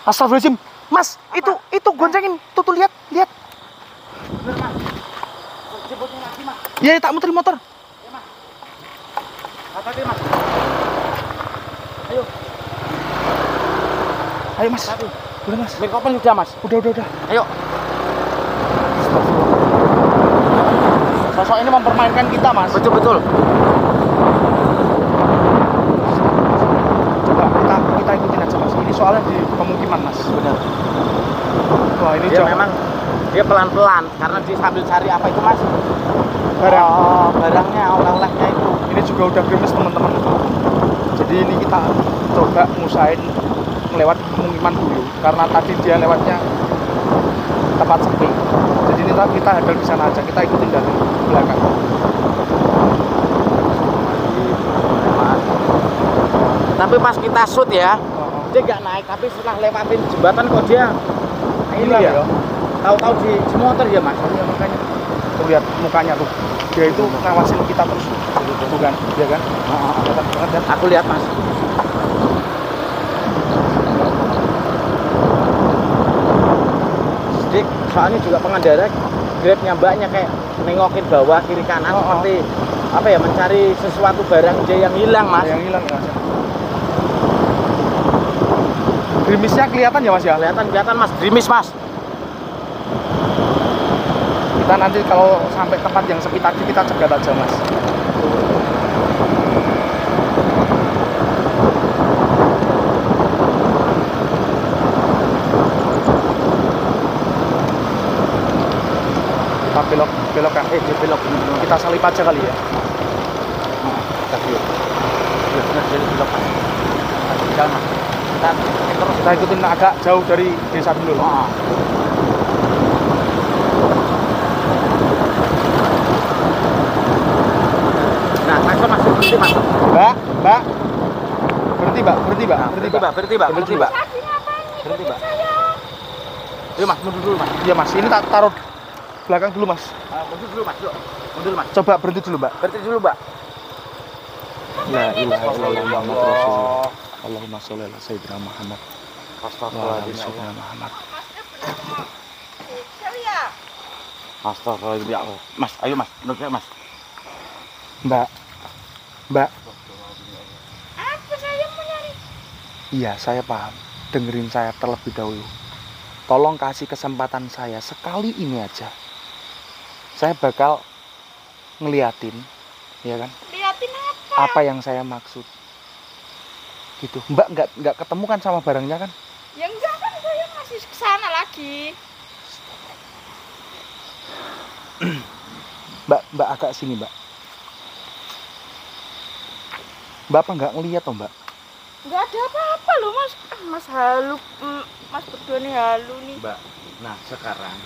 Astagfirullahaladzim. Mas, itu goncengin. Tuh lihat. Bener, Mas. Jemputnya lagi, Mas. Iya, tak muterin motor. Ya, Mas. Hati-hati, Mas. Ayo. Ayo, Mas. Hati. Udah, Mas. Mikropan udah, Mas. Udah. Ayo. Sosok ini mempermainkan kita, Mas. Betul. Coba kita ikutin aja, Mas. Ini soalnya di pemukiman, Mas. Benar. Wah, ini Dia jauh. memang dia pelan-pelan karena dia sambil cari apa itu, Mas? Barang. Oh, barangnya, oleh-olehnya itu. Ini juga udah gerimis, teman-teman. Jadi ini kita coba ngusahain melewat pemukiman dulu karena tadi dia lewatnya tempat sepi. Jadi ini kita hadal di sana aja. Kita ikutin dari belakang. Tapi pas kita shoot ya, Oh. dia nggak naik, tapi setelah lewatin jembatan kok dia ini Hilang ya. Tahu-tahu di motor ya, Mas. Ya, makanya tuh lihat mukanya tuh. Dia itu ngawasin kita terus. Tuh kan, dia kan. Kelihatan banget kan. Aku lihat, Mas. Dik, soalnya juga pengendara grabnya mbaknya kayak nengokin bawah kiri kanan seperti apa ya, mencari sesuatu barang dia yang hilang, Mas. Yang hilang ya, Mas. Gerimisnya kelihatan ya, Mas ya? Kelihatan, Mas. Gerimis, Mas. Kita nanti kalau sampai tempat yang sepi tadi kita cegat aja, Mas. Kita belok kan? Dia belok ini. Kita salip aja kali ya. Kita belok. Dia belok, Mas. Jalan, Mas. Terus Kita ikutin agak jauh dari desa dulu. Nah, langsung masuk berhenti, Mas. Mbak. Berhenti, Mbak. Berhenti, Mbak. Ayo, Mas, mundur dulu, Mas. Iya, Mas. Ini tak taruh belakang dulu, Mas. Mundur dulu, Mas. Yuk. Mundur, Mas. Coba berhenti dulu, Mbak. Berhenti dulu, Mbak. La ilaha illallah Muhammad Rasulullah. Allahumma sholli ala sayyidina Muhammad. Astagfirullahaladzim. Muhammad. Astagfirullahaladzim, ya Allah. Mas, ayo, Mas. Menurut Mas. Mbak. Apa saya mau nyari? Iya, saya paham. Dengerin saya terlebih dahulu. Tolong kasih kesempatan saya sekali ini aja. Saya bakal ngeliatin, ya kan? Liatin apa? Apa yang saya maksud. Gitu. Mbak nggak ketemu kan sama barangnya kan? Ya enggak kan, saya masih kesana lagi. Mbak agak sini, Mbak. Mbak apa nggak ngeliat toh, Mbak? Enggak ada apa-apa loh, Mas. Mas halu, Mas berdua nih halu nih. Mbak, nah sekarang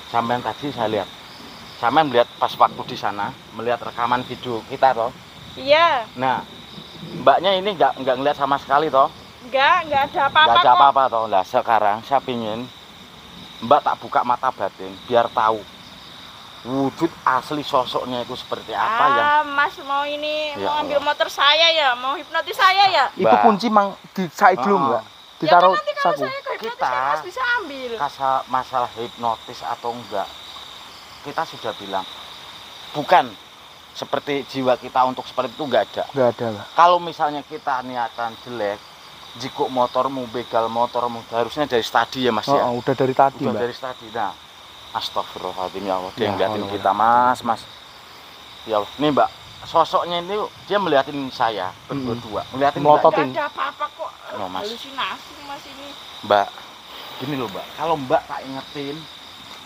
sampean tadi saya lihat. Sampean melihat pas waktu di sana, melihat rekaman video kita toh. Iya. Nah, mbaknya ini nggak ngeliat sama sekali toh. Enggak ada apa-apa. Nggak ada kok. apa-apa toh. Lah sekarang saya pingin Mbak tak buka mata batin biar tahu wujud asli sosoknya itu seperti apa yang Mas mau ini Ya mau ambil Allah. motor saya ya, mau hipnotis saya ya. Itu Mbak. kunci mang disaid dulu, Mbak. Ya kan Ditaruh nanti kalau saku. saya ke hipnotis Kita- kan Mas bisa ambil. masalah hipnotis atau enggak, kita sudah bilang bukan seperti jiwa kita untuk seperti itu, enggak ada. Nggak ada, Mbak. Kalau misalnya kita niatan jelek, jikuk motormu, begal motormu, harusnya dari tadi ya, Mas ya. Udah dari tadi, Udah Mbak. dari tadi. Nah, astagfirullahaladzim, ya Allah, dia Ya ngeliatin Allah. kita, Mas. Ya Allah, nih Mbak, sosoknya ini dia meliatin saya berdua, ngeliatin Melototin. Enggak ada apa-apa kok. No, Mas. Halusinasi Mas ini. Mbak, gini loh Mbak, kalau Mbak tak ingetin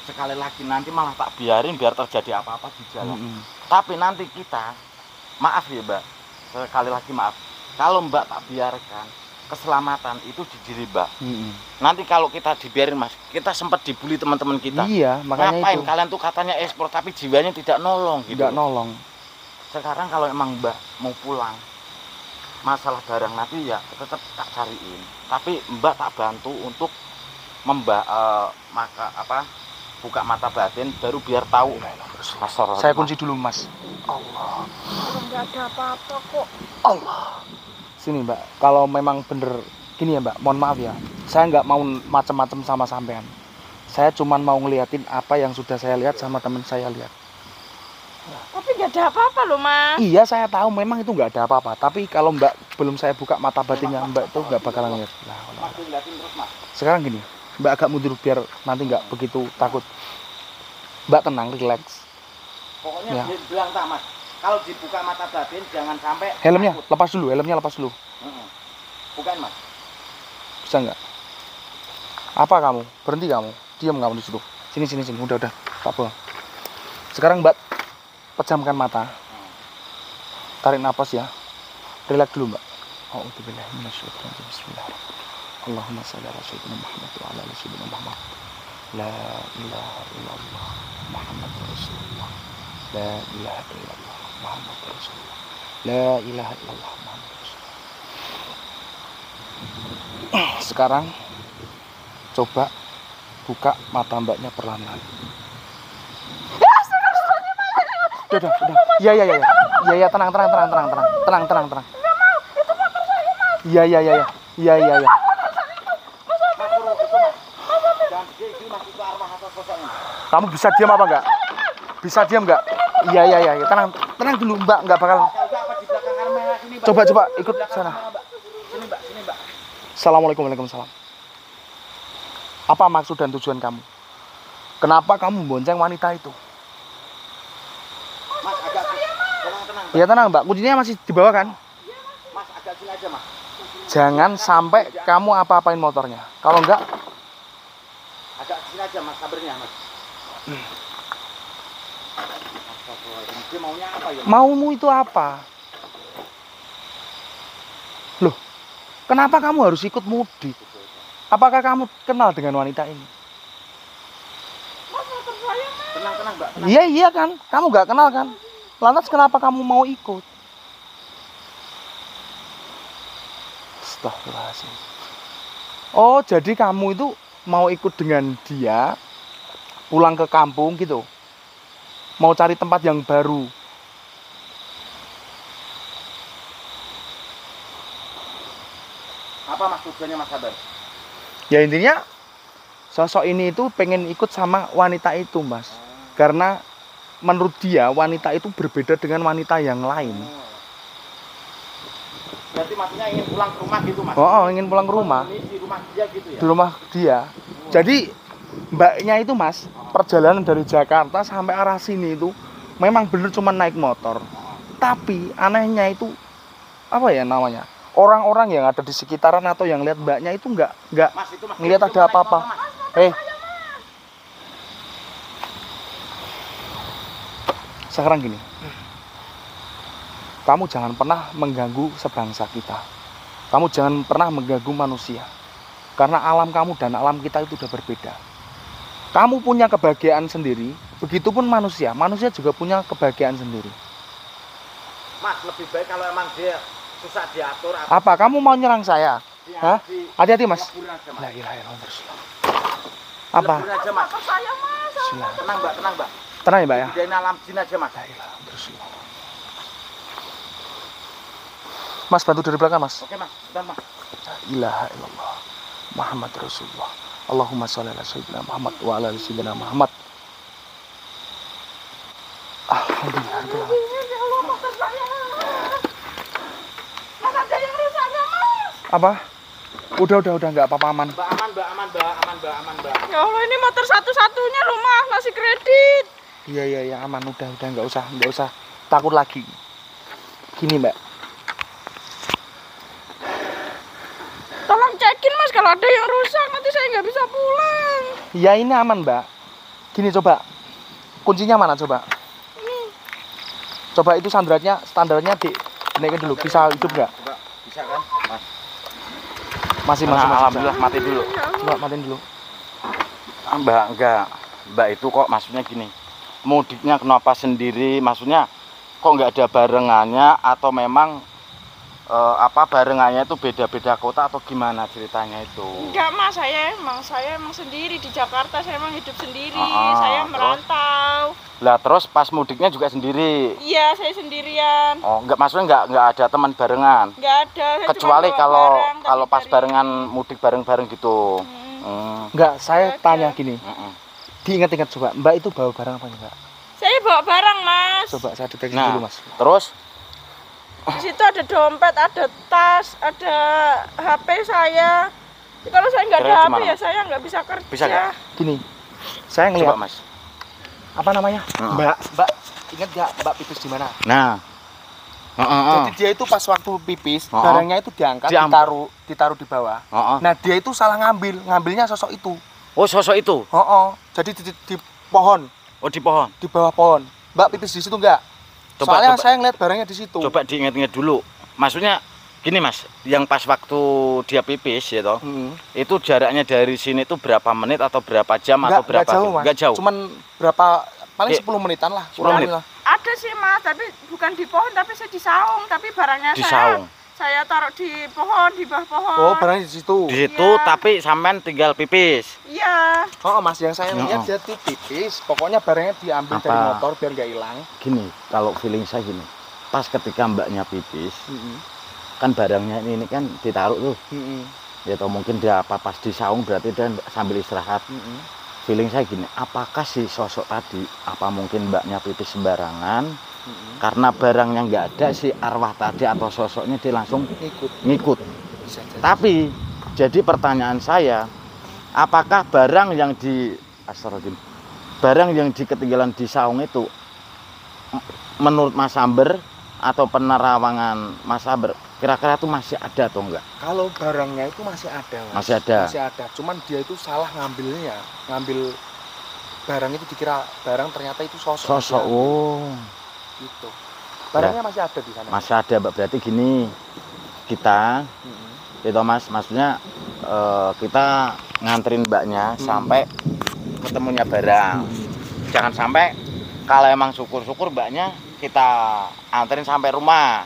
sekali lagi nanti malah tak biarin biar terjadi apa-apa di jalan. Tapi nanti kita, maaf ya Mbak, sekali lagi maaf, kalau Mbak tak biarkan, keselamatan itu di diri Mbak. Nanti kalau kita dibiarin Mas, kita sempat dibully teman-teman kita. Iya, makanya Ngapain itu. kalian tuh katanya ekspor tapi jiwanya tidak nolong gitu. Nggak nolong. Sekarang kalau emang Mbak mau pulang, masalah barang nanti ya tetap tak cariin. Tapi Mbak tak bantu untuk buka mata batin baru biar tahu. Saya kunci dulu, Mas. Enggak ada apa-apa kok. Allah. Sini, Mbak. Kalau memang bener Gini ya Mbak, mohon maaf ya. Saya nggak mau macam-macam sama sampean. Saya cuman mau ngeliatin apa yang sudah saya lihat sama teman saya lihat. Tapi nggak ada apa-apa loh Mas. Iya saya tahu memang itu nggak ada apa-apa. Tapi kalau Mbak belum saya buka mata batinnya Mbak itu nggak bakalan lihat. Nah, Mas dilihatin terus Mas. sekarang gini, Mbak agak mundur biar nanti nggak begitu takut. Mbak tenang, relax. Pokoknya Ya. dia bilang tak Mas. Kalau dibuka mata batin jangan sampai Helmnya takut. lepas dulu, helmnya lepas dulu. Heeh. Bukain Mas. Bisa nggak? Apa kamu? Berhenti kamu. Diam kamu di situ. Sini. Udah. Tak apa. Sekarang Mbak pejamkan mata. Tarik napas ya. Relax dulu Mbak. A'udzubillahi minasyaitonir bismillahirrahmanirrahim. Allahumma shalli ala sayyidina Muhammad wa ala ali sayyidina Muhammad. La ilaha illallah Muhammadur Rasulullah. La ilaha illallah Muhammadur Rasulullah. La ilaha illallah Muhammadur Rasulullah. Sekarang coba buka mata Mbaknya perlahan-lahan. Udah. Iya, tenang. Iya. Mas suruh itu Mas. Jangan gigi Mas itu arwah atau sosoknya. Kamu bisa diam apa enggak? Bisa diam enggak? Iya. Tenang dulu Mbak, enggak bakal. Kalau apa di belakang kamera sini Mbak. Coba Di ikut belakang sana. kamera, Mbak. Sini Mbak. Assalamualaikum, waalaikumsalam. Apa maksud dan tujuan kamu? Kenapa kamu bonceng wanita itu? Mas agak tenang. Ya tenang Mbak, kuncinya masih di bawah kan? Mas agak sini aja Mas. Jangan sampai kamu apa-apain motornya. Kalau enggak, Agak sini aja Mas sabarnya Mas. Astagfirullahaladzim. Dia maunya apa ya? Mas? maumu itu apa? Loh, kenapa kamu harus ikut mudik? Apakah kamu kenal dengan wanita ini? Mas motor saya Mas. Tenang Mbak. Tenang. Iya kan, kamu nggak kenal kan? Lantas kenapa kamu mau ikut? Astagfirullahaladzim. Oh, jadi kamu itu mau ikut dengan dia pulang ke kampung gitu? Mau cari tempat yang baru? Apa Mas tujuannya Mas sabar? Ya intinya sosok ini itu pengen ikut sama wanita itu Mas. Karena menurut dia wanita itu berbeda dengan wanita yang lain. Berarti maksudnya ingin pulang ke rumah gitu Mas? Oh, ingin pulang ke rumah. Ini di rumah dia gitu ya? Di rumah dia. Jadi mbaknya itu Mas, perjalanan dari Jakarta sampai arah sini itu memang bener cuma naik motor. Tapi anehnya itu apa ya namanya? Orang-orang yang ada di sekitaran atau yang lihat mbaknya itu nggak Mas itu Mas. ngelihat ada apa-apa. Sekarang gini. Kamu jangan pernah mengganggu sebangsa kita. Kamu jangan pernah mengganggu manusia. Karena alam kamu dan alam kita itu sudah berbeda. Kamu punya kebahagiaan sendiri, begitupun manusia. Manusia juga punya kebahagiaan sendiri. Mas lebih baik kalau emang dia susah diatur. Apa? Kamu mau nyerang saya? Hah? Hati-hati Mas. Leburin aja, Mas. La ilaha illallah. Apa? Leburin aja Mas. Motor saya Mas. Bismillah. Tenang Mbak. Tenang ya Mbak ya. Diain alam jin aja Mas. La ilaha illallah. Mas bantu dari belakang Mas. Oke Mas, bentar Mas. La ilaha illallah. Muhammad Rasulullah. Allahumma sholli ala sayyidina Muhammad wa ala ali sayyidina Muhammad. Alhamdulillah. Ya Allah motor saya. Mas ada yang rusaknya Mas. Apa? Udah nggak apa-apa aman. Mbak aman Mbak. Ya Allah ini motor satu-satunya loh Mas, masih kredit. Iya aman udah nggak usah takut lagi. Gini Mbak. Tolong cekin Mas kalau ada yang rusak, nanti saya nggak bisa pulang. Ya ini aman Mbak. Gini coba. Kuncinya mana coba? Ini. Coba itu standarnya dinaikin dulu. Bisa hidup nggak? Coba bisa kan? Mas. Masih Alhamdulillah mati dulu. Coba matiin dulu. Mbak enggak. Mbak itu kok maksudnya gini. Mudiknya kenapa sendiri? Maksudnya kok nggak ada barengannya atau memang apa barengannya itu beda-beda kota atau gimana ceritanya itu? Enggak mas, saya emang sendiri di Jakarta, saya emang hidup sendiri, saya Terus? merantau. Lah terus pas mudiknya juga sendiri? Iya, saya sendirian. Oh, maksudnya nggak ada teman barengan? Nggak ada. Saya Kecuali cuma bawa kalau barang, tapi kalau pas dari- barengan mudik bareng-bareng gitu. Enggak, saya Nggak ada. tanya gini. Mm-mm. Diingat-ingat coba, Mbak itu bawa barang apa enggak? Saya bawa barang mas. Coba saya deteksi Nah, dulu, Mas. terus Di situ ada dompet, ada tas, ada HP saya. Kalau saya nggak ada Kira HP gimana, ya Mas? saya nggak bisa kerja. Bisa nggak? Gini. Saya coba ngelihat Mas. apa namanya? Heeh. Mbak, ingat enggak Mbak pipis di mana? Nah. Jadi dia itu pas waktu pipis, Heeh. barangnya itu diangkat, Diambil. ditaruh di bawah. Heeh. Nah, dia itu salah ngambilnya sosok itu. Oh, sosok itu. Jadi di pohon, Oh, di pohon. di bawah pohon. Mbak pipis di situ enggak? Coba, Soalnya coba. saya ngeliat barangnya di situ. Coba diingat-ingat dulu. Maksudnya gini Mas, yang pas waktu dia pipis ya toh, itu jaraknya dari sini itu berapa menit atau berapa jam atau berapa? Enggak jauh, Mas. Nggak jauh. Cuman berapa paling Oke. 10 menitan lah. 10 menit. kurang lah. Ada sih mas, tapi bukan di pohon, tapi saya di saung. Tapi barangnya Di saung. saya taruh di pohon, di bawah pohon. Oh, barangnya di situ. Di situ Iya. tapi sampean tinggal pipis. Iya. Mas, yang saya lihat dia tuh pipis, pokoknya barangnya diambil dari Apa? motor biar nggak hilang. Gini, kalau feeling saya gini. Pas ketika mbaknya pipis, kan barangnya ini kan ditaruh tuh. Ya toh mungkin dia pas di saung berarti dia sambil istirahat. Feeling saya gini, apakah si sosok tadi, apa mungkin mbaknya pipis sembarangan? Karena barangnya nggak ada, si arwah tadi atau sosoknya dia langsung ngikut. Bisa jadi. Tapi jadi pertanyaan saya, apakah barang yang Astagfirullahaladzim, barang yang ketinggalan di saung itu menurut Mas Amber atau penerawangan Mas Amber kira-kira itu masih ada atau enggak? Kalau barangnya itu masih ada, Mas. Masih ada. Masih ada. Cuman dia itu salah ngambilnya. Ngambil barang itu dikira barang, ternyata itu sosok. Sosok, Dia oh gitu. Barangnya masih ada di sana. masih ada Mbak. Berarti gini, kita itu Mas, maksudnya kita nganterin mbaknya sampai ketemunya barang. Jangan sampai kalau emang syukur-syukur mbaknya kita anterin sampai rumah.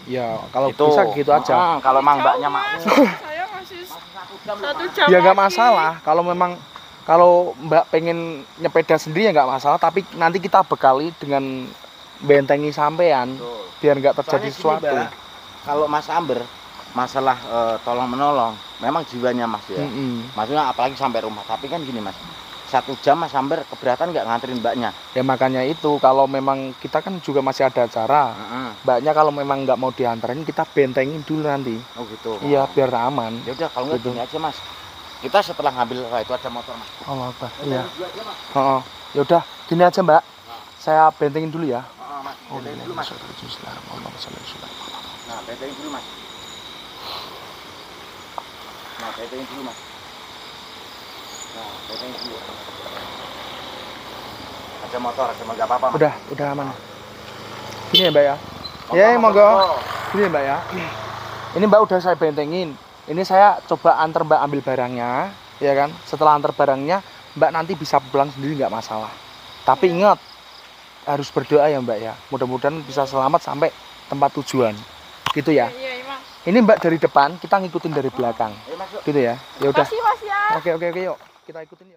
Ya, kalau Itu bisa gitu aja. kalau emang Jauh, mbaknya Mas. mau Saya masih 1 jam. Ya nggak lagi. masalah. Kalau Mbak pengen nyepeda sendiri ya nggak masalah. Tapi nanti kita bekali dengan bentengi sampean biar nggak terjadi Soalnya gini, sesuatu. Mbak, kalau Mas Amber masalah tolong menolong, memang jiwanya Mas ya. Maksudnya apalagi sampai rumah. Tapi kan gini Mas, 1 jam Mas Amber keberatan nggak nganterin mbaknya? Ya makanya itu kalau memang kita kan juga masih ada acara. Mbaknya kalau memang nggak mau diantarin kita bentengin dulu nanti. Oh gitu. Iya biar aman. Ya udah kalau nggak Gitu. gini aja Mas. Kita setelah ngambil itu ada motor Mas. Allah Akbar. Iya. Iya. Ya udah gini aja Mbak. Saya bentengin dulu ya. Mas. Bentengin dulu Mas. Nah, bentengin dulu Mas. Nah, bentengin dulu Mas. Nah, bentengin dulu. Ada motor nggak apa-apa Mas. Udah aman. Gini ya Mbak ya. Motor, Ya motor, monggo. motor. Gini Mbak ya. Ini Mbak udah saya bentengin. Ini saya coba antar Mbak ambil barangnya, ya kan? Setelah antar barangnya, Mbak nanti bisa pulang sendiri nggak masalah. Tapi ingat, harus berdoa ya Mbak ya. Mudah-mudahan bisa selamat sampai tempat tujuan. Gitu ya. Iya, Mas. Ini Mbak dari depan, kita ngikutin dari belakang. Ayo masuk. Gitu ya. Ya udah. Makasih Mas ya. Oke, yuk. Kita ikutin yuk.